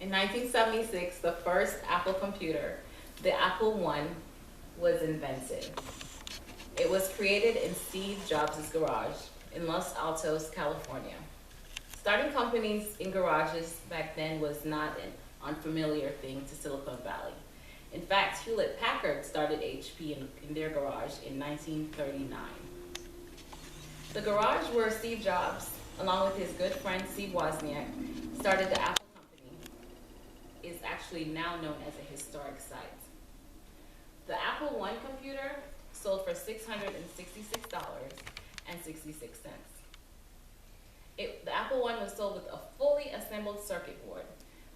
In 1976, the first Apple computer, the Apple I, was invented. It was created in Steve Jobs' garage in Los Altos, California. Starting companies in garages back then was not an unfamiliar thing to Silicon Valley. In fact, Hewlett Packard started HP in their garage in 1939. The garage where Steve Jobs, along with his good friend Steve Wozniak, started the Apple company is actually now known as a historic site. The Apple I computer sold for $666.66. The Apple I was sold with a fully assembled circuit board,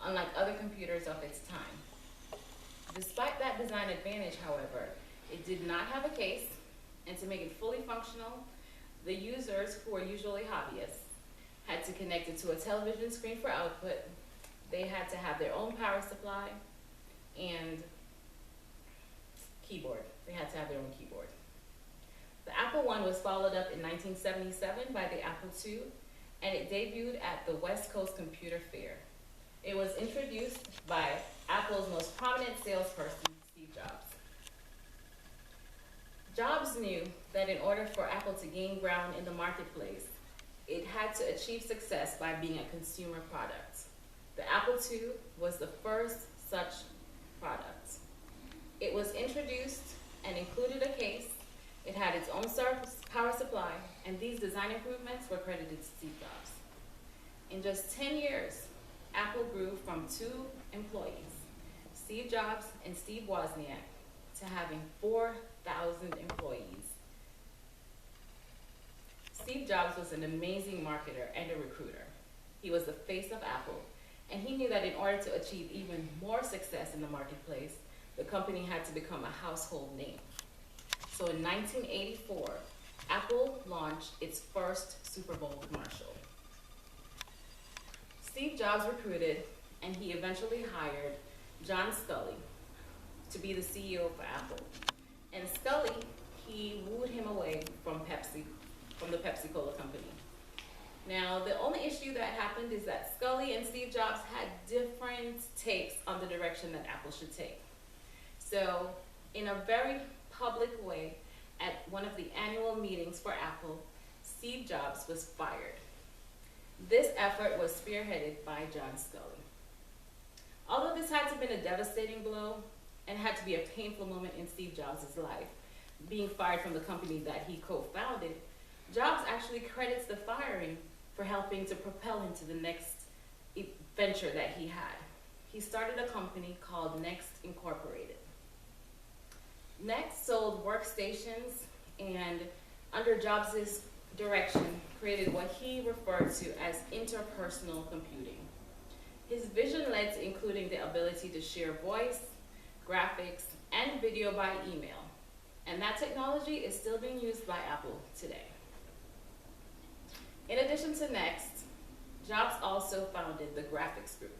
unlike other computers of its time. Despite that design advantage, however, it did not have a case, and to make it fully functional, the users, who were usually hobbyists, had to connect it to a television screen for output. They had to have their own power supply and keyboard. They had to have their own keyboard. The Apple I was followed up in 1977 by the Apple II, and it debuted at the West Coast Computer Fair. It was introduced by Apple's most prominent salesperson, Steve Jobs. Jobs knew that in order for Apple to gain ground in the marketplace, it had to achieve success by being a consumer product. The Apple II was the first such product. It was introduced and included a case. It had its own power supply, and these design improvements were credited to Steve Jobs. In just 10 years, Apple grew from 2 employees, Steve Jobs and Steve Wozniak, to having 4,000 employees. Steve Jobs was an amazing marketer and a recruiter. He was the face of Apple, and he knew that in order to achieve even more success in the marketplace, the company had to become a household name. So in 1984, Apple launched its first Super Bowl commercial. Steve Jobs recruited, and he eventually hired John Sculley to be the CEO for Apple. And Sculley, he wooed him away from the Pepsi-Cola company. Now, the only issue that happened is that Sculley and Steve Jobs had different takes on the direction that Apple should take. So, in a very public way, at one of the annual meetings for Apple, Steve Jobs was fired. This effort was spearheaded by John Sculley. Although this had to have been a devastating blow and had to be a painful moment in Steve Jobs' life, being fired from the company that he co-founded, Jobs actually credits the firing for helping to propel him to the next venture that he had. He started a company called Next Incorporated. Next sold workstations and, under Jobs' direction, created what he referred to as interpersonal computing. His vision led to including the ability to share voice, graphics, and video by email. And that technology is still being used by Apple today. In addition to Next, Jobs also founded the Graphics Group.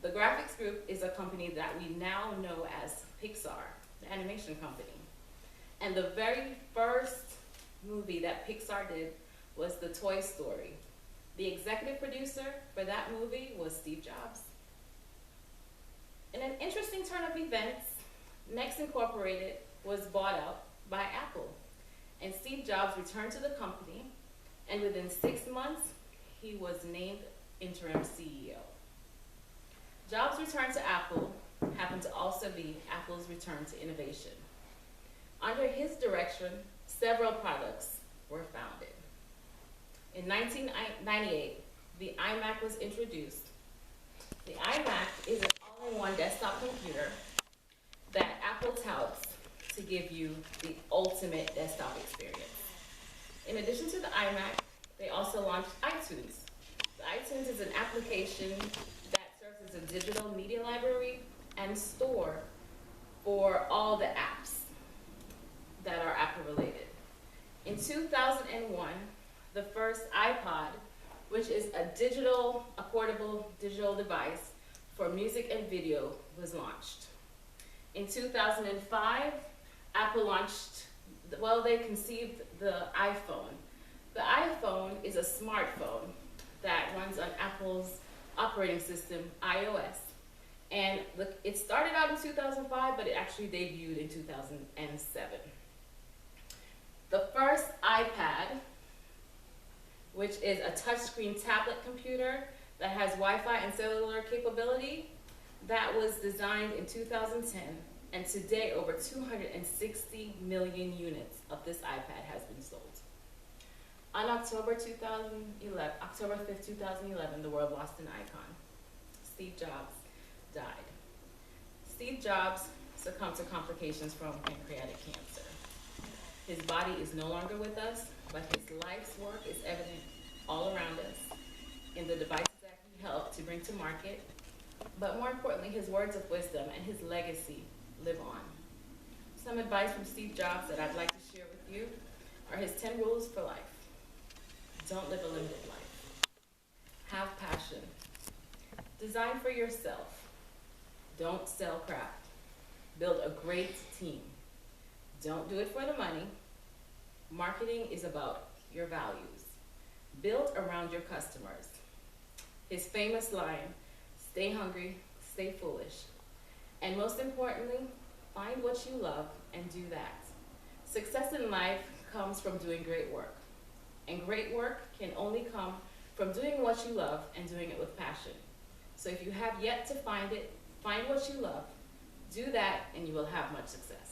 The Graphics Group is a company that we now know as Pixar, the animation company. And the very first movie that Pixar did was the Toy Story. The executive producer for that movie was Steve Jobs. In an interesting turn of events, Next Incorporated was bought out by Apple, and Steve Jobs returned to the company, and within 6 months, he was named interim CEO. Jobs' return to Apple happened to also be Apple's return to innovation. Under his direction, several products were founded. In 1998, the iMac was introduced. The iMac is an all-in-one desktop computer that Apple touts to give you the ultimate desktop experience. In addition to the iMac, they also launched iTunes. The iTunes is an application that serves as a digital media library and store for all the apps that are Apple related. In 2001, the first iPod, which is a portable digital device for music and video, was launched. In 2005, Apple they conceived the iPhone. The iPhone is a smartphone that runs on Apple's operating system, iOS. And it started out in 2005, but it actually debuted in 2007. The first iPad, which is a touchscreen tablet computer that has Wi-Fi and cellular capability, that was designed in 2010, and today over 260 million units of this iPad has been sold. On October 5th, 2011, the world lost an icon. Steve Jobs died. Steve Jobs succumbed to complications from pancreatic cancer. His body is no longer with us, but his life's work is evident all around us in the devices that he helped to bring to market, but more importantly, his words of wisdom and his legacy live on. Some advice from Steve Jobs that I'd like to share with you are his 10 rules for life. Don't live a limited life. Have passion. Design for yourself. Don't sell crap. Build a great team. Don't do it for the money. Marketing is about your values. Build around your customers. His famous line, stay hungry, stay foolish. And most importantly, find what you love and do that. Success in life comes from doing great work. And great work can only come from doing what you love and doing it with passion. So if you have yet to find it, find what you love, do that, and you will have much success.